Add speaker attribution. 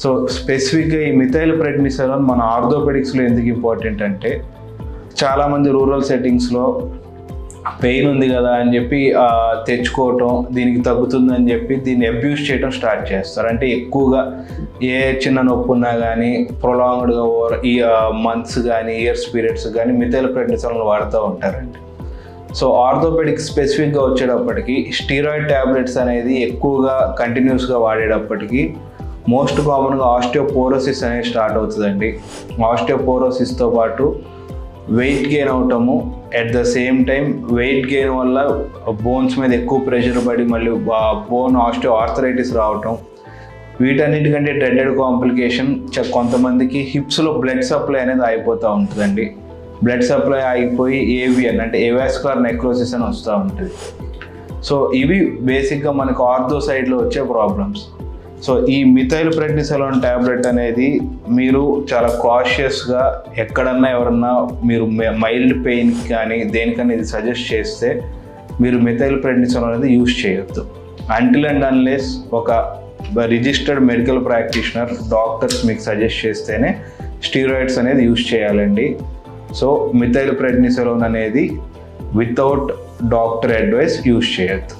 Speaker 1: So స్పెసిఫిక్గా ఈ methyl prednisolone మన ఆర్థోపెడిక్స్లో ఎందుకు ఇంపార్టెంట్ అంటే, చాలామంది రూరల్ సెట్టింగ్స్లో పెయిన్ ఉంది కదా అని చెప్పి తెచ్చుకోవటం, దీనికి తగ్గుతుందని చెప్పి దీన్ని అబ్యూస్ చేయడం స్టార్ట్ చేస్తారు. అంటే ఎక్కువగా ఏ చిన్న నొప్పి ఉన్నా కానీ ప్రొలాంగ్డ్గా ఈ మంత్స్ కానీ ఇయర్స్ పీరియడ్స్ కానీ మిథైల్ ప్రెడ్నిసోలోన్ వాడుతూ ఉంటారండి. సో ఆర్థోపెడిక్స్ స్పెసిఫిక్గా వచ్చేటప్పటికి స్టీరాయిడ్ ట్యాబ్లెట్స్ అనేది ఎక్కువగా కంటిన్యూస్గా వాడేటప్పటికి మోస్ట్ కామన్గా ఆస్టియోపోరోసిస్ అనేది స్టార్ట్ అవుతుందండి. ఆస్టియోపోరోసిస్తో పాటు వెయిట్ గెయిన్ అవటము, at the same time weight gain వల్ల బోన్స్ మీద ఎక్కువ ప్రెషర్ పడి మళ్ళీ బోన్ ఆస్టియో ఆర్థరైటిస్ రావటం, వీటన్నిటికంటే డ్రెడెడ్ కాంప్లికేషన్ కొంతమందికి హిప్స్లో బ్లడ్ సప్లై అనేది అయిపోతూ ఉంటుందండి. బ్లడ్ సప్లై అయిపోయి ఏవిఎన్ అంటే ఏవాస్కులర్ నెక్రోసిస్ అని వస్తూ ఉంటుంది. సో ఇవి బేసిక్గా మనకు ఆర్థో సైడ్లో వచ్చే ప్రాబ్లమ్స్. సో ఈ మిథైల్ ప్రెడ్నిసోలోన్ ట్యాబ్లెట్ అనేది మీరు చాలా కాషియస్గా ఎక్కడన్నా ఎవరన్నా మీరు మైల్డ్ పెయిన్కి కానీ దేనికన్నా ఇది సజెస్ట్ చేస్తే మీరు మిథైల్ ప్రెడ్నిసోలోన్ అనేది యూజ్ చేయొద్దు. అంటిల్ అండ్ అన్లెస్ ఒక రిజిస్టర్డ్ మెడికల్ ప్రాక్టీషనర్ డాక్టర్స్ మీకు సజెస్ట్ చేస్తేనే స్టీరాయిడ్స్ అనేది యూజ్ చేయాలండి. సో మిథైల్ ప్రెడ్నిసోలోన్ అనేది వితౌట్ డాక్టర్ అడ్వైస్ యూజ్ చేయొద్దు.